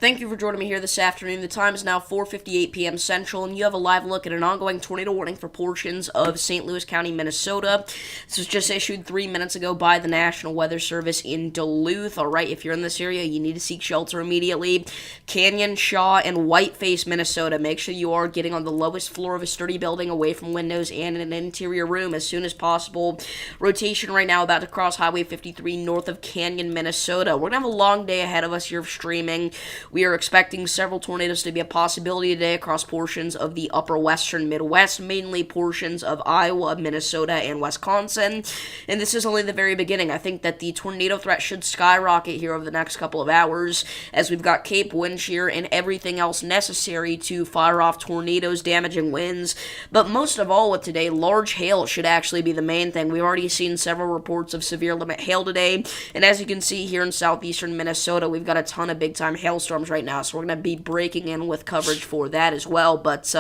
Thank you for joining me here this afternoon. The time is now 4:58 p.m. Central, and you have a live look at an ongoing tornado warning for portions of St. Louis County, Minnesota. This was just issued 3 minutes ago by the National Weather Service in Duluth. All right, if you're in this area, you need to seek shelter immediately. Canyon, Shaw, and Whiteface, Minnesota. Make sure you are getting on the lowest floor of a sturdy building, away from windows, and in an interior room as soon as possible. Rotation right now about to cross Highway 53 north of Canyon, Minnesota. We're going to have a long day ahead of us here of streaming. We are expecting several tornadoes to be a possibility today across portions of the upper western Midwest, mainly portions of Iowa, Minnesota, and Wisconsin. And this is only the very beginning. I think that the tornado threat should skyrocket here over the next couple of hours, as we've got Cape wind shear and everything else necessary to fire off tornadoes, damaging winds. But most of all with today, large hail should actually be the main thing. We've already seen several reports of severe limit hail today, and as you can see here in southeastern Minnesota, we've got a ton of big-time hailstorms right now, so we're going to be breaking in with coverage for that as well. But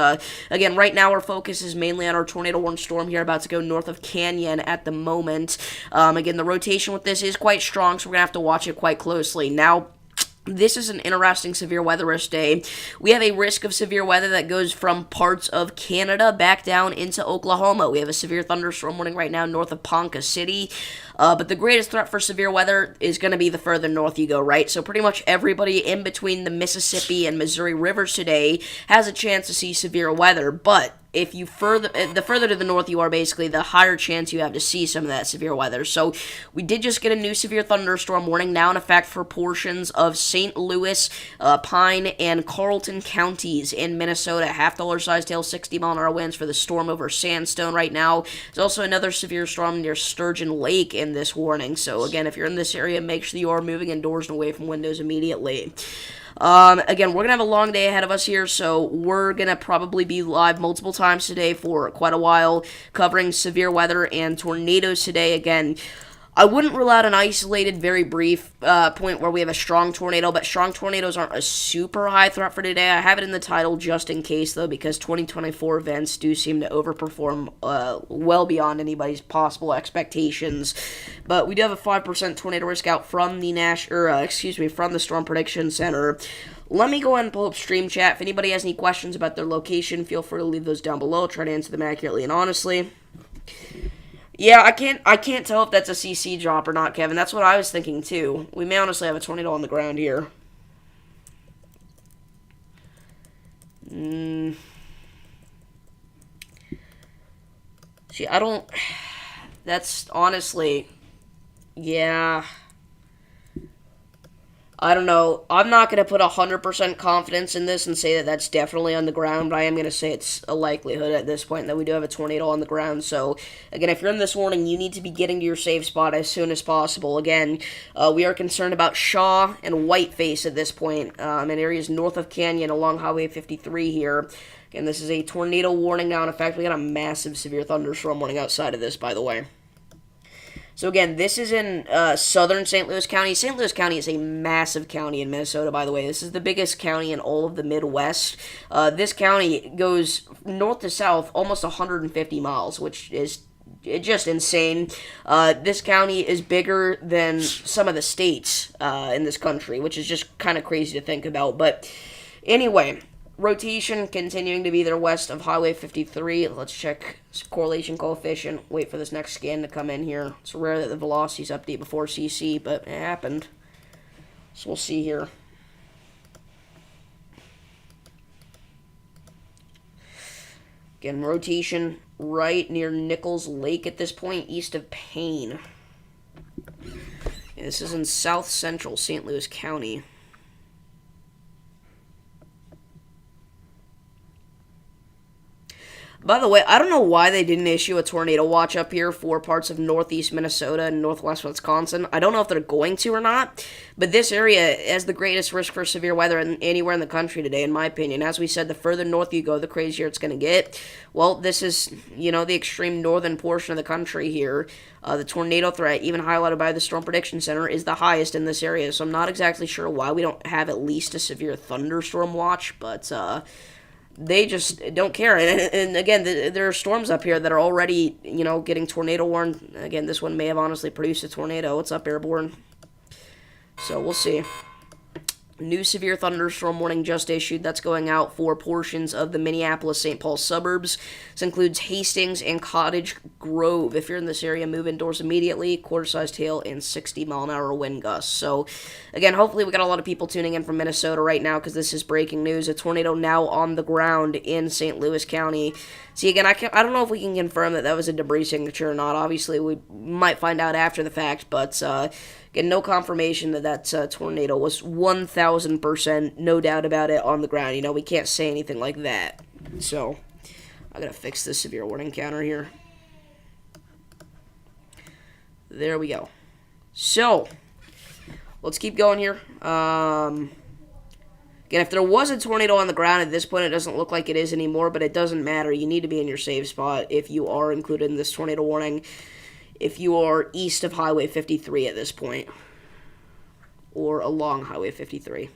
again, right now our focus is mainly on our tornado warning storm here about to go north of Canyon at the moment. Again, the rotation with this is quite strong, so we're going to have to watch it quite closely. Now, this is an interesting severe weather risk day. We have a risk of severe weather that goes from parts of Canada back down into Oklahoma. We have a severe thunderstorm warning right now north of Ponca City. But the greatest threat for severe weather is going to be the further north you go, right? So pretty much everybody in between the Mississippi and Missouri rivers today has a chance to see severe weather. But if you the further to the north you are, basically, the higher chance you have to see some of that severe weather. So we did just get a new severe thunderstorm warning now in effect for portions of St. Louis, Pine, and Carlton counties in Minnesota. $half sized hail, 60-mile-an-hour winds for the storm over Sandstone right now. There's also another severe storm near Sturgeon Lake in this warning. So again, if you're in this area, make sure you are moving indoors and away from windows immediately. Again, we're going to have a long day ahead of us here, so we're going to probably be live multiple times today for quite a while, covering severe weather and tornadoes today. Again, I wouldn't rule out an isolated, very brief point where we have a strong tornado, but strong tornadoes aren't a super high threat for today. I have it in the title just in case, though, because 2024 events do seem to overperform well beyond anybody's possible expectations. But we do have a 5% tornado risk out from the from the Storm Prediction Center. Let me go ahead and pull up Stream Chat. If anybody has any questions about their location, feel free to leave those down below. I'll try to answer them accurately and honestly. Yeah, I can't tell if that's a CC drop or not, Kevin. That's what I was thinking, too. We may honestly have a tornado on the ground here. See, I don't... That's honestly... Yeah... I don't know. I'm not going to put 100% confidence in this and say that that's definitely on the ground, but I am going to say it's a likelihood at this point that we do have a tornado on the ground. So, again, if you're in this warning, you need to be getting to your safe spot as soon as possible. Again, we are concerned about Shaw and Whiteface at this point, in areas north of Canyon along Highway 53 here. Again, this is a tornado warning now. In fact, we got a massive severe thunderstorm warning outside of this, by the way. So again, this is in southern St. Louis County. St. Louis County is a massive county in Minnesota, by the way. This is the biggest county in all of the Midwest. This county goes north to south almost 150 miles, which is just insane. This county is bigger than some of the states in this country, which is just kind of crazy to think about. But anyway... Rotation continuing to be there west of Highway 53. Let's check correlation coefficient. Wait for this next scan to come in here. It's rare that the velocities update before CC, but it happened. So we'll see here. Again, rotation right near Nichols Lake at this point, east of Payne. Yeah, this is in south central St. Louis County. By the way, I don't know why they didn't issue a tornado watch up here for parts of northeast Minnesota and northwest Wisconsin. I don't know if they're going to or not, but this area has the greatest risk for severe weather anywhere in the country today, in my opinion. As we said, the further north you go, the crazier it's going to get. Well, this is, the extreme northern portion of the country here. The tornado threat, even highlighted by the Storm Prediction Center, is the highest in this area, so I'm not exactly sure why we don't have at least a severe thunderstorm watch, but, they just don't care. And again, there are storms up here that are already, getting tornado warned. Again, this one may have honestly produced a tornado. What's up, Airborne? So we'll see. New severe thunderstorm warning just issued. That's going out for portions of the Minneapolis-St. Paul suburbs. This includes Hastings and Cottage Grove. If you're in this area, move indoors immediately. Quarter-sized hail and 60-mile-an-hour wind gusts. So, again, hopefully we got a lot of people tuning in from Minnesota right now because this is breaking news. A tornado now on the ground in St. Louis County. See, again, I don't know if we can confirm that was a debris signature or not. Obviously, we might find out after the fact, but again, no confirmation that tornado was 1,000%, no doubt about it, on the ground. You know, we can't say anything like that. So, I gotta fix this severe warning counter here. There we go. So, let's keep going here. Again, if there was a tornado on the ground at this point, it doesn't look like it is anymore, but it doesn't matter. You need to be in your safe spot if you are included in this tornado warning. If you are east of Highway 53 at this point, or along Highway 53.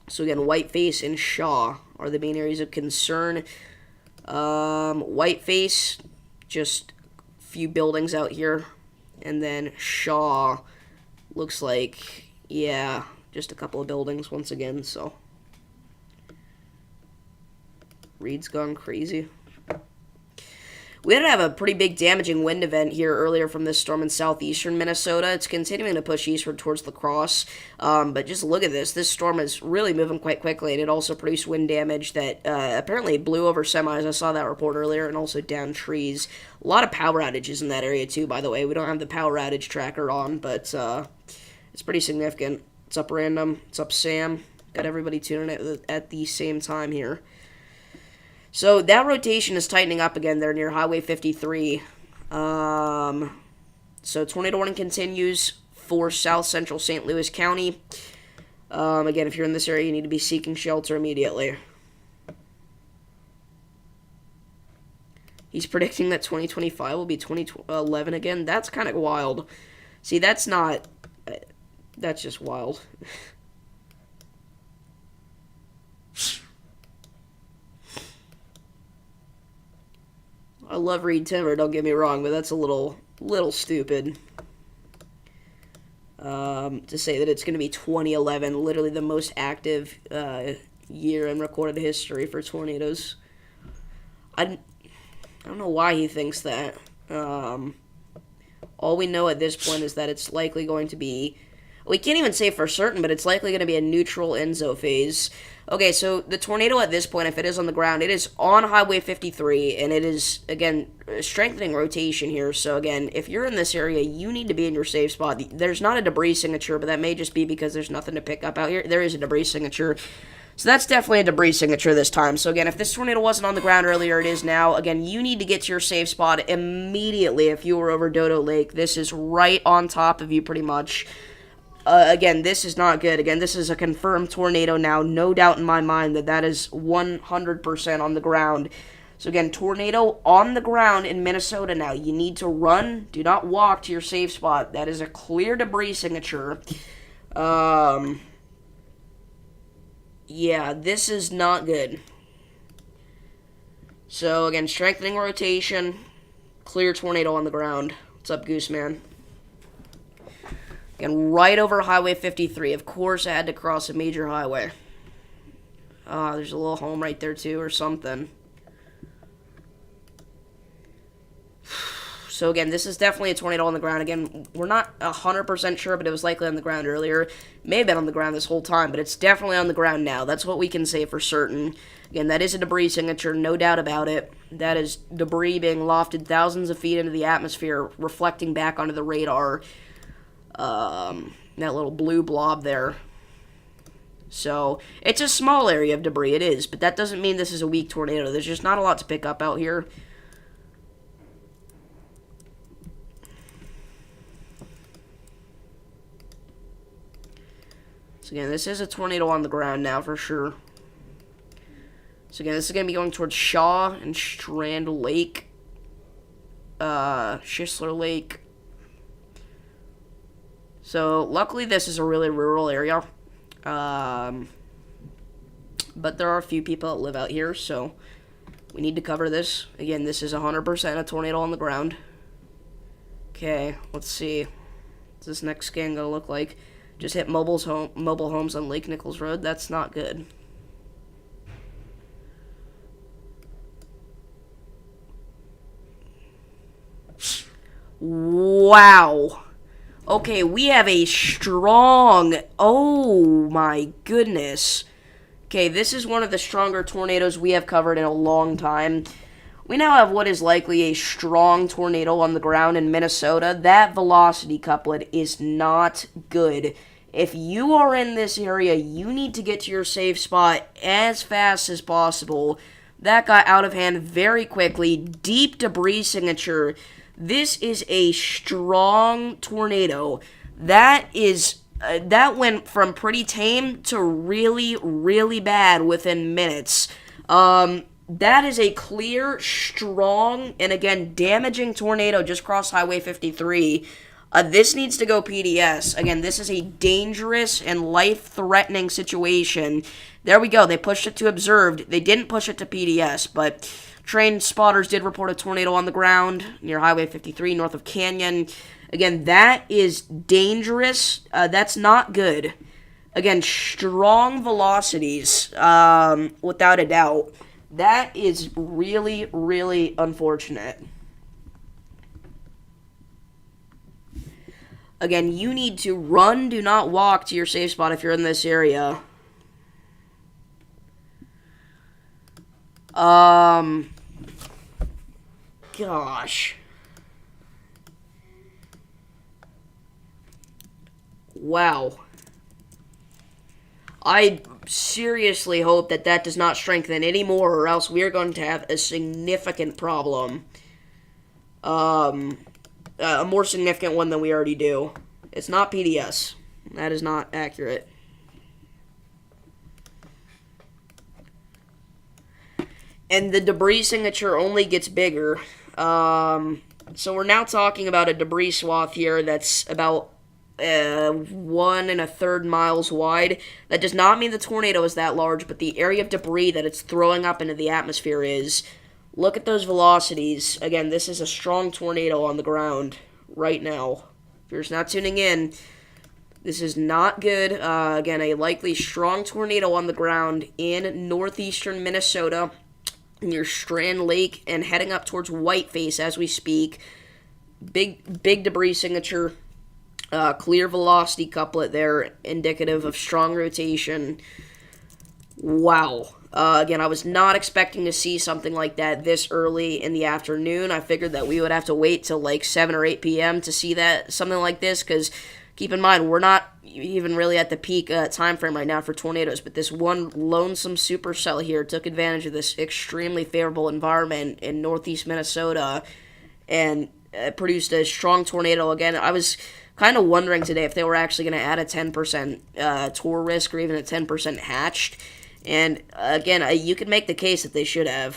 So again, Whiteface and Shaw are the main areas of concern. Whiteface, just a few buildings out here, and then Shaw looks like, yeah, just a couple of buildings once again. So Reed's gone crazy. We did have a pretty big damaging wind event here earlier from this storm in southeastern Minnesota. It's continuing to push eastward towards La Crosse. But just look at this. This storm is really moving quite quickly, and it also produced wind damage that apparently blew over semis. I saw that report earlier, and also down trees. A lot of power outages in that area, too, by the way. We don't have the power outage tracker on, but it's pretty significant. It's up Random. It's up Sam. Got everybody tuning in at the same time here. So that rotation is tightening up again there near Highway 53. So tornado warning continues for south central St. Louis County. Again, if you're in this area, you need to be seeking shelter immediately. He's predicting that 2025 will be 2011 again. That's kind of wild. See, that's not... That's just wild. I love Reed Timmer, don't get me wrong, but that's a little stupid. To say that it's going to be 2011, literally the most active year in recorded history for tornadoes. I don't know why he thinks that. All we know at this point is that it's likely going to be... We can't even say for certain, but it's likely going to be a neutral Enzo phase. Okay, so the tornado at this point, if it is on the ground, it is on Highway 53, and it is, again, strengthening rotation here. So, again, if you're in this area, you need to be in your safe spot. There's not a debris signature, but that may just be because there's nothing to pick up out here. There is a debris signature. So that's definitely a debris signature this time. So, again, if this tornado wasn't on the ground earlier, it is now. Again, you need to get to your safe spot immediately if you were over Dodo Lake. This is right on top of you, pretty much. Again, this is not good. Again, this is a confirmed tornado now. No doubt in my mind that is 100% on the ground. So again, tornado on the ground in Minnesota now. You need to run. Do not walk to your safe spot. That is a clear debris signature. Yeah, this is not good. So again, strengthening rotation. Clear tornado on the ground. What's up, Gooseman? Again, right over Highway 53. Of course, I had to cross a major highway. There's a little home right there, too, or something. So, again, this is definitely a tornado on the ground. Again, we're not 100% sure, but it was likely on the ground earlier. It may have been on the ground this whole time, but it's definitely on the ground now. That's what we can say for certain. Again, that is a debris signature, no doubt about it. That is debris being lofted thousands of feet into the atmosphere, reflecting back onto the radar. That little blue blob there. So, it's a small area of debris, it is, but that doesn't mean this is a weak tornado. There's just not a lot to pick up out here. So again, this is a tornado on the ground now, for sure. So again, this is going to be going towards Shaw and Strand Lake. Schisler Lake. So, luckily this is a really rural area. But there are a few people that live out here, so we need to cover this. Again, this is 100% a tornado on the ground. Okay, let's see. What's this next scan going to look like? Just hit mobile homes on Lake Nichols Road. That's not good. Wow. Okay, we have a strong... Oh, my goodness. Okay, this is one of the stronger tornadoes we have covered in a long time. We now have what is likely a strong tornado on the ground in Minnesota. That velocity couplet is not good. If you are in this area, you need to get to your safe spot as fast as possible. That got out of hand very quickly. Deep debris signature. This is a strong tornado. That went from pretty tame to really, really bad within minutes. That is a clear, strong, and again, damaging tornado just crossed Highway 53. This needs to go PDS. Again, this is a dangerous and life-threatening situation. There we go. They pushed it to observed. They didn't push it to PDS, but trained spotters did report a tornado on the ground near Highway 53 north of Canyon. Again, that is dangerous. That's not good. Again, strong velocities, without a doubt. That is really, really unfortunate. Again, you need to run, do not walk to your safe spot if you're in this area. Gosh. Wow. I seriously hope that does not strengthen anymore, or else we are going to have a significant problem. A more significant one than we already do. It's not PDS. That is not accurate. And the debris signature only gets bigger. So we're now talking about a debris swath here that's about 1 1/3 miles wide. That does not mean the tornado is that large, but the area of debris that it's throwing up into the atmosphere is. Look at those velocities. Again, this is a strong tornado on the ground right now. If you're just not tuning in, this is not good. Again, a likely strong tornado on the ground in northeastern Minnesota near Strand Lake and heading up towards Whiteface as we speak. Big debris signature. Clear velocity couplet there, indicative of strong rotation. Wow. Again, I was not expecting to see something like that this early in the afternoon. I figured that we would have to wait till like 7 or 8 p.m. to see something like this, because keep in mind, we're not even really at the peak time frame right now for tornadoes, but this one lonesome supercell here took advantage of this extremely favorable environment in northeast Minnesota and produced a strong tornado. Again, I was kind of wondering today if they were actually going to add a 10% tor risk or even a 10% hatched. And again, you could make the case that they should have.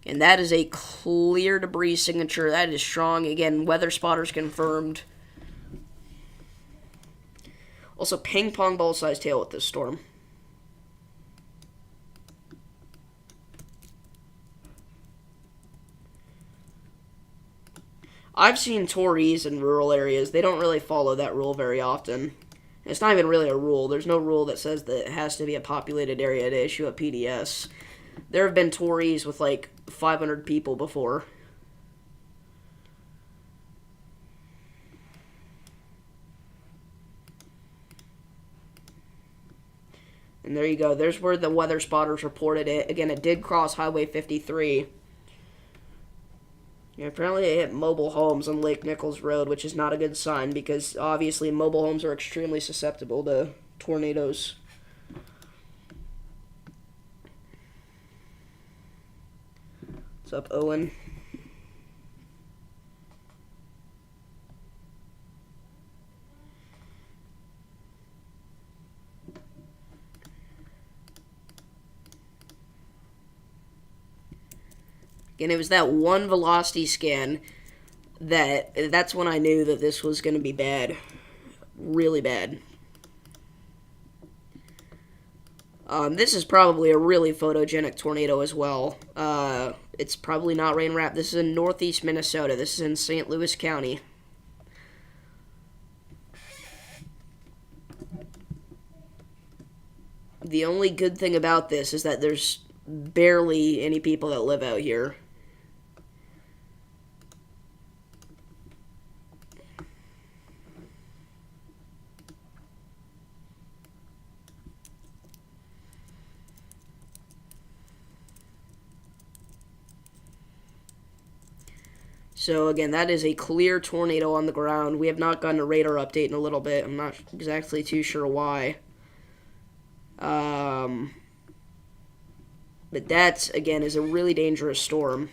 And that is a clear debris signature. That is strong. Again, weather spotters confirmed. Also, ping pong ball size tail with this storm. I've seen Tories in rural areas. They don't really follow that rule very often. It's not even really a rule. There's no rule that says that it has to be a populated area to issue a PDS. There have been Tories with like 500 people before. And there you go. There's where the weather spotters reported it. Again, it did cross Highway 53. Yeah, apparently it hit mobile homes on Lake Nichols Road, which is not a good sign because obviously mobile homes are extremely susceptible to tornadoes. What's up, Owen? And it was that one velocity scan that's when I knew that this was going to be bad. Really bad. This is probably a really photogenic tornado as well. It's probably not rain wrapped. This is in northeast Minnesota. This is in St. Louis County. The only good thing about this is that there's barely any people that live out here. So again, that is a clear tornado on the ground. We have not gotten a radar update in a little bit. I'm not exactly too sure why. But that, again, is a really dangerous storm.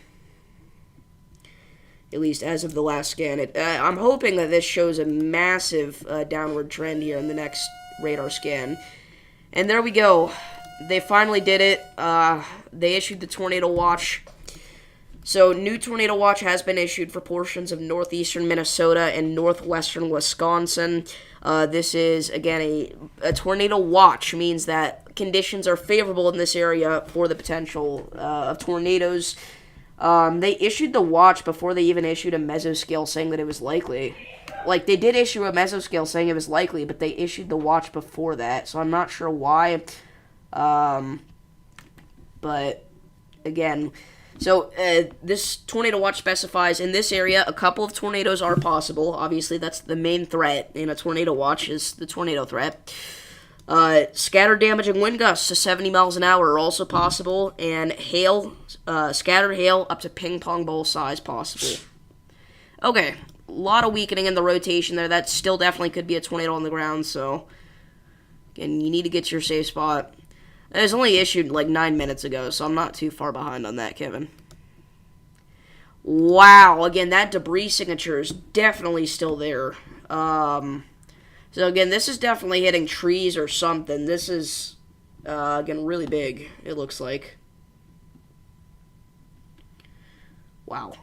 At least as of the last scan. I'm hoping that this shows a massive downward trend here in the next radar scan. And there we go. They finally did it. They issued the tornado watch. So, new tornado watch has been issued for portions of northeastern Minnesota and northwestern Wisconsin. This is, again, a tornado watch, means that conditions are favorable in this area for the potential of tornadoes. They issued the watch before they even issued a mesoscale saying that it was likely. Like, they did issue a mesoscale saying it was likely, but they issued the watch before that, so I'm not sure why. But, again... So, this tornado watch specifies in this area a couple of tornadoes are possible. Obviously, that's the main threat in a tornado watch is the tornado threat. Scattered damaging wind gusts to 70 miles an hour are also possible. And hail, scattered hail up to ping pong ball size possible. Okay, a lot of weakening in the rotation there. That still definitely could be a tornado on the ground. So, again, you need to get to your safe spot. It was only issued like 9 minutes ago, so I'm not too far behind on that, Kevin. Wow, again, that debris signature is definitely still there. So again, this is definitely hitting trees or something. This is, again, really big, it looks like. Wow.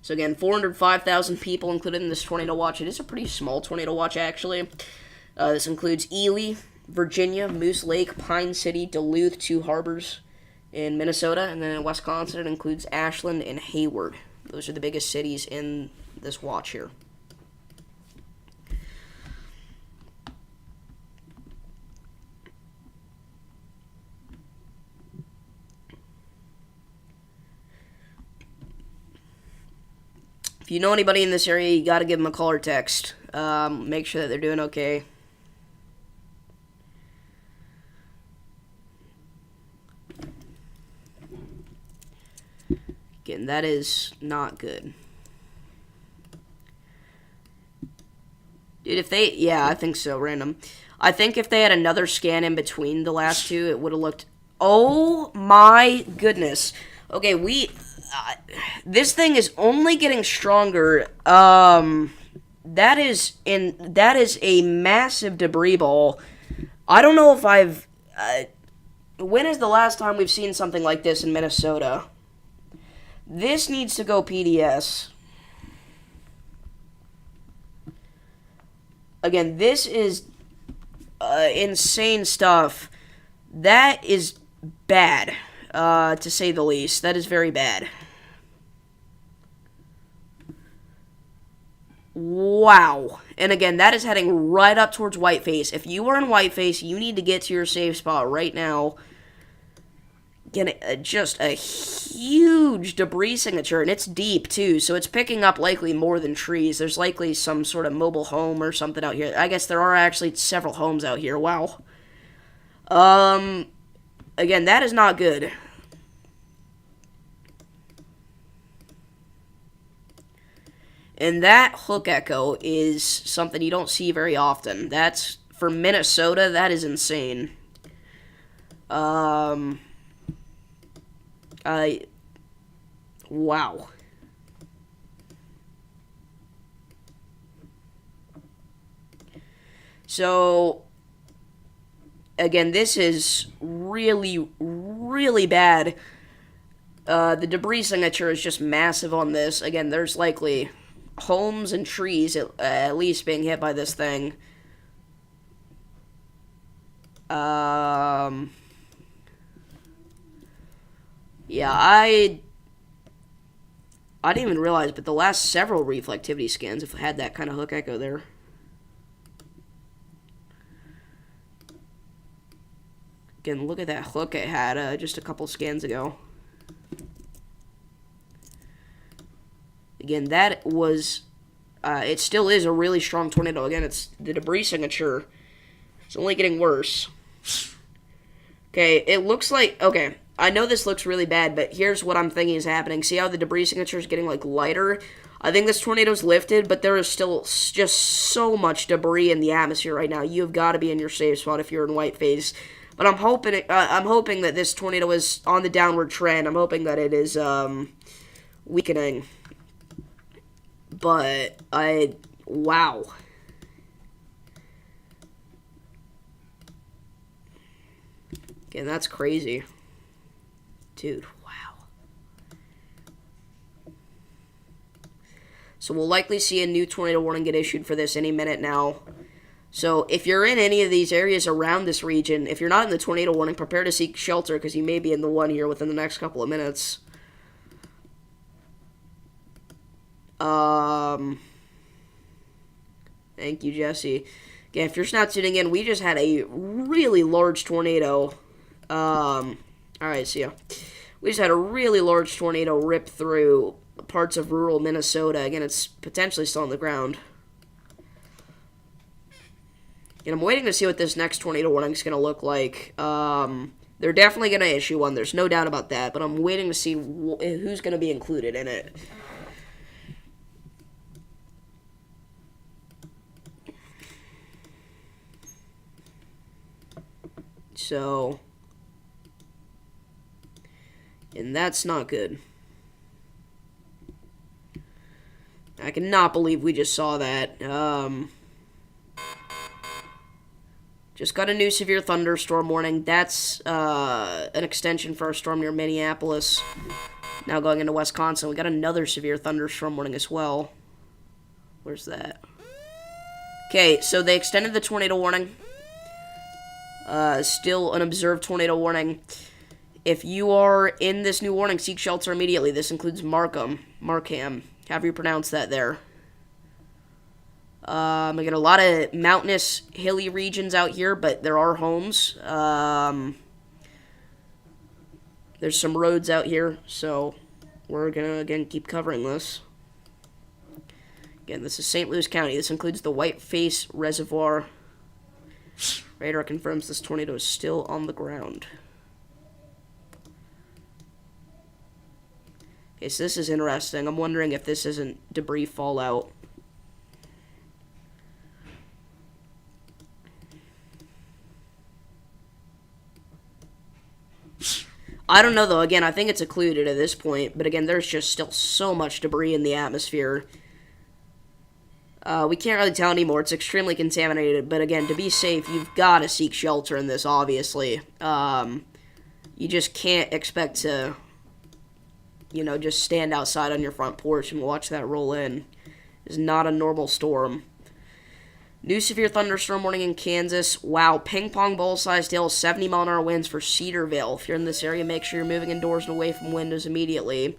So again, 405,000 people included in this tornado watch. It is a pretty small tornado watch, actually. This includes Ely, Virginia, Moose Lake, Pine City, Duluth, 2 harbors in Minnesota, and then in Wisconsin it includes Ashland and Hayward. Those are the biggest cities in this watch here. If you know anybody in this area, you got to give them a call or text. Make sure that they're doing okay. Again, that is not good. Dude, if they... Yeah, I think so, random. I think if they had another scan in between the last two, it would have looked... Oh my goodness. Okay, this thing is only getting stronger. That is a massive debris ball. I don't know if I've... when is the last time we've seen something like this in Minnesota? This needs to go PDS. Again, this is insane stuff. That is bad, to say the least. That is very bad. Wow. And again, that is heading right up towards Whiteface. If you are in Whiteface, you need to get to your safe spot right now. Again, just a huge debris signature, and it's deep, too, so it's picking up likely more than trees. There's likely some sort of mobile home or something out here. I guess there are actually several homes out here. Wow. Again, that is not good. And that hook echo is something you don't see very often. That's, for Minnesota, that is insane. Wow. So, again, this is really, really bad. The debris signature is just massive on this. Again, there's likely homes and trees at least being hit by this thing. Yeah, I didn't even realize, but the last several reflectivity scans have had that kind of hook echo there. Again, look at that hook it had just a couple scans ago. Again, that was, it still is a really strong tornado. Again, it's the debris signature. It's only getting worse. Okay, it looks like, okay, I know this looks really bad, but here's what I'm thinking is happening. See how the debris signature is getting, like, lighter? I think this tornado's lifted, but there is still just so much debris in the atmosphere right now. You've got to be in your safe spot if you're in Whiteface. But I'm hoping that this tornado is on the downward trend. I'm hoping that it is weakening. But wow. Okay, that's crazy, dude. Wow. So we'll likely see a new tornado warning get issued for this any minute now. So if you're in any of these areas around this region, if you're not in the tornado warning, prepare to seek shelter because you may be in the one here within the next couple of minutes. Thank you, Jesse. Again, if you're just not tuning in, we just had a really large tornado. Alright, so yeah. We just had a really large tornado rip through parts of rural Minnesota. Again, it's potentially still on the ground. And I'm waiting to see what this next tornado warning is going to look like. They're definitely going to issue one. There's no doubt about that. But I'm waiting to see who's going to be included in it. So, and that's not good. I cannot believe we just saw that. Just got a new severe thunderstorm warning. That's an extension for our storm near Minneapolis. Now going into Wisconsin. We got another severe thunderstorm warning as well. Where's that? Okay, so they extended the tornado warning. Still an observed tornado warning. If you are in this new warning, seek shelter immediately. This includes Markham, however you pronounce that there. We got a lot of mountainous, hilly regions out here, but there are homes. There's some roads out here, so we're gonna, again, keep covering this. Again, this is St. Louis County. This includes the Whiteface Reservoir. Radar confirms this tornado is still on the ground. Okay, so this is interesting. I'm wondering if this isn't debris fallout. I don't know, though. Again, I think it's occluded at this point. But again, there's just still so much debris in the atmosphere. We can't really tell anymore. It's extremely contaminated. But again, to be safe, you've got to seek shelter in this, obviously. You just can't expect to, you know, just stand outside on your front porch and watch that roll in. It's not a normal storm. New severe thunderstorm warning in Kansas. Wow, ping pong ball sized hail, 70-mile-an-hour winds for Cedarville. If you're in this area, make sure you're moving indoors and away from windows immediately.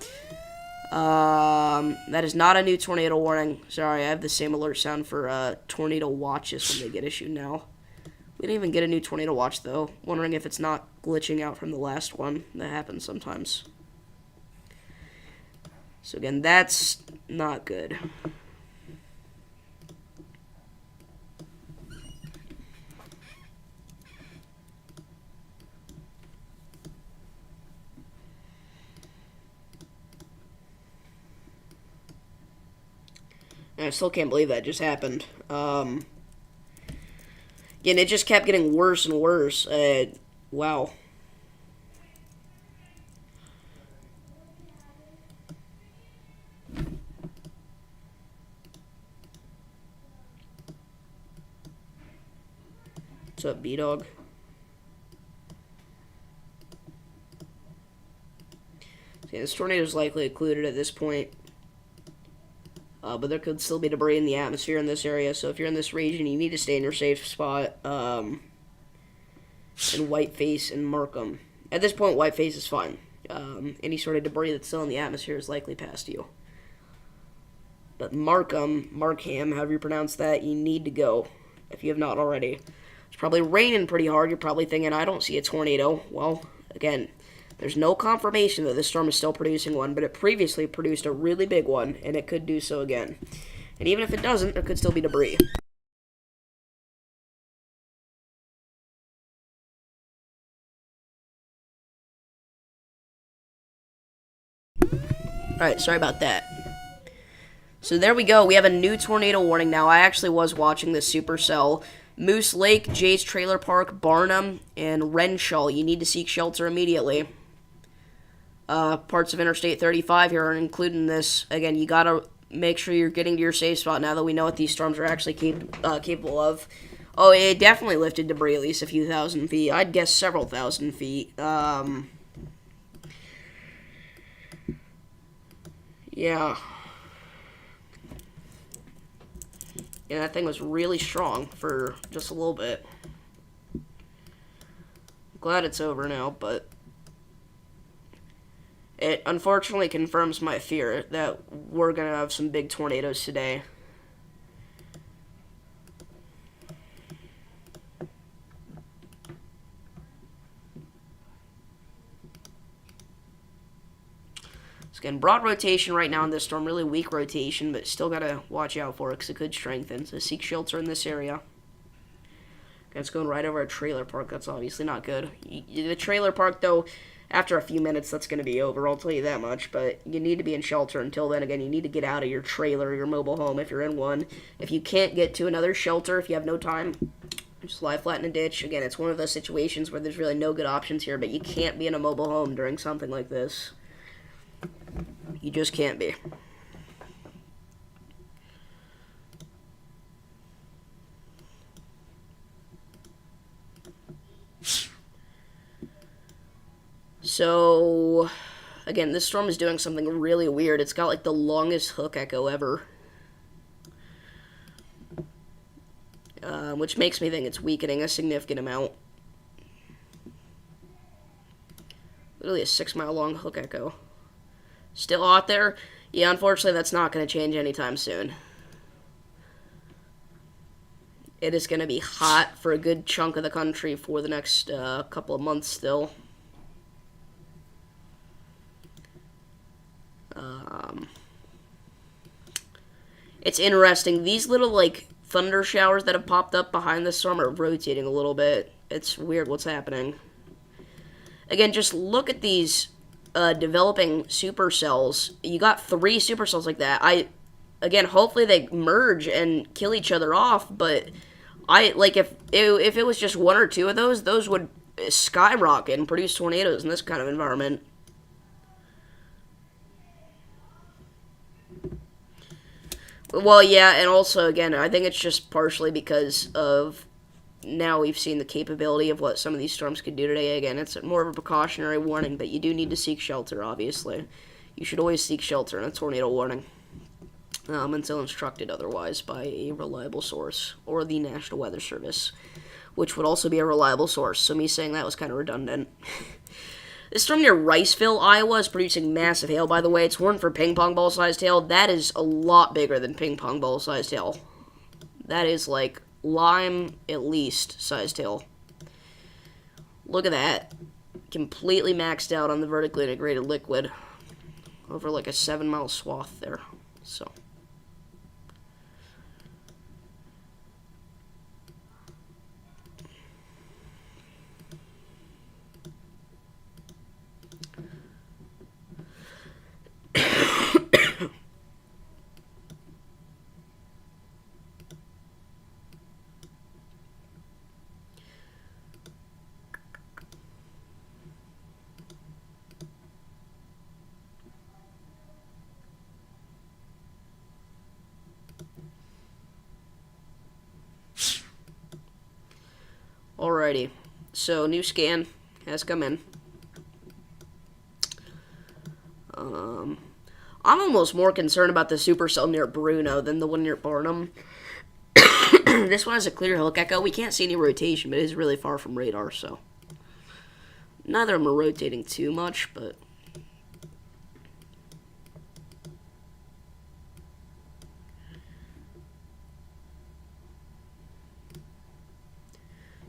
That is not a new tornado warning. Sorry, I have the same alert sound for tornado watches when they get issued now. We didn't even get a new tornado watch, though. Wondering if it's not glitching out from the last one. That happens sometimes. So again, that's not good. I still can't believe that just happened. Again, it just kept getting worse and worse. Wow. What's up, B-Dog? Okay, this tornado is likely occluded at this point. But there could still be debris in the atmosphere in this area, so if you're in this region, you need to stay in your safe spot, in Whiteface and Markham. At this point, Whiteface is fine. Any sort of debris that's still in the atmosphere is likely past you. But Markham, however you pronounce that, you need to go if you have not already. It's probably raining pretty hard. You're probably thinking, I don't see a tornado. Well, again, there's no confirmation that this storm is still producing one, but it previously produced a really big one, and it could do so again. And even if it doesn't, there could still be debris. Alright, sorry about that. So there we go. We have a new tornado warning now. I actually was watching this supercell. Moose Lake, Jay's Trailer Park, Barnum, and Renshaw. You need to seek shelter immediately. Parts of Interstate 35 here are included in this. Again, you gotta make sure you're getting to your safe spot now that we know what these storms are actually capable of. Oh, it definitely lifted debris at least a few thousand feet. I'd guess several thousand feet. Yeah. Yeah, that thing was really strong for just a little bit. Glad it's over now, but it unfortunately confirms my fear that we're gonna have some big tornadoes today. Again, broad rotation right now in this storm, really weak rotation, but still gotta watch out for it because it could strengthen. So seek shelter in this area. It's going right over a trailer park. That's obviously not good. The trailer park, though, after a few minutes, that's going to be over. I'll tell you that much. But you need to be in shelter until then. Again, you need to get out of your trailer, your mobile home, if you're in one. If you can't get to another shelter, if you have no time, just lie flat in a ditch. Again, it's one of those situations where there's really no good options here, but you can't be in a mobile home during something like this. You just can't be. So, again, this storm is doing something really weird. It's got, like, the longest hook echo ever. Which makes me think it's weakening a significant amount. Literally a 6-mile long hook echo. Still out there? Yeah, unfortunately, that's not going to change anytime soon. It is going to be hot for a good chunk of the country for the next couple of months still. It's interesting. These little, like, thunder showers that have popped up behind the storm are rotating a little bit. It's weird what's happening. Again, just look at these developing supercells. You got 3 supercells like that. Again, hopefully they merge and kill each other off, but if it was just 1 or 2 of those would skyrocket and produce tornadoes in this kind of environment. Well, yeah, and also, again, I think it's just partially because of now we've seen the capability of what some of these storms could do today. Again, it's more of a precautionary warning, but you do need to seek shelter, obviously. You should always seek shelter in a tornado warning until instructed otherwise by a reliable source or the National Weather Service, which would also be a reliable source. So me saying that was kind of redundant. This storm near Riceville, Iowa is producing massive hail, by the way. It's warned for ping pong ball sized hail. That is a lot bigger than ping pong ball sized hail. That is like lime, at least, sized hail. Look at that. Completely maxed out on the vertically integrated liquid. Over like a 7-mile swath there. So. Alrighty, so new scan has come in. I'm almost more concerned about the supercell near Bruno than the one near Barnum. This one has a clear hook echo. We can't see any rotation, but it is really far from radar, so neither of them are rotating too much, but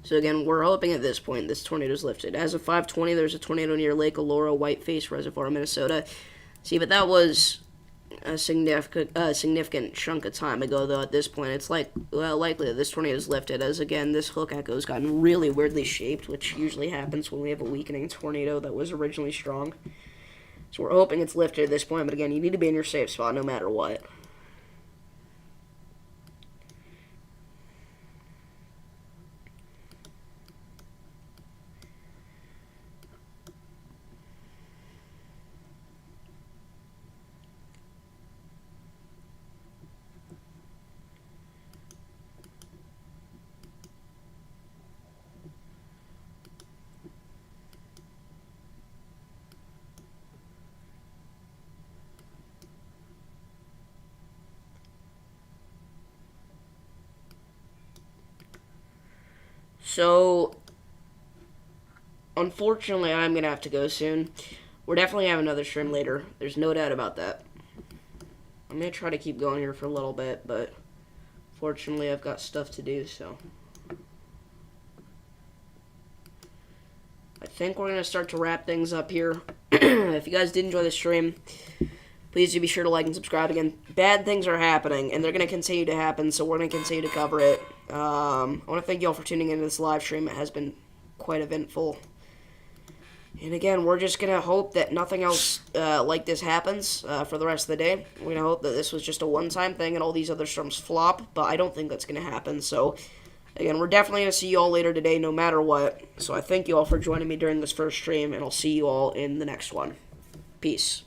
So again, we're hoping at this point this tornado is lifted. As of 5:20, there's a tornado near Lake Elora, Whiteface Reservoir, Minnesota. See, but that was a significant chunk of time ago, though. At this point, it's likely that this tornado is lifted, as again, this hook echo has gotten really weirdly shaped, which usually happens when we have a weakening tornado that was originally strong. So we're hoping it's lifted at this point, but again, you need to be in your safe spot no matter what. So, unfortunately, I'm going to have to go soon. We're definitely having another stream later. There's no doubt about that. I'm going to try to keep going here for a little bit, but fortunately, I've got stuff to do, so. I think we're going to start to wrap things up here. If you guys did enjoy the stream, please do be sure to like and subscribe. Again, bad things are happening, and they're going to continue to happen, so we're going to continue to cover it. I want to thank you all for tuning into this live stream. It has been quite eventful. And again, we're just going to hope that nothing else like this happens for the rest of the day. We're going to hope that this was just a one-time thing and all these other storms flop, but I don't think that's going to happen. So, again, we're definitely going to see you all later today no matter what. So I thank you all for joining me during this first stream, and I'll see you all in the next one. Peace.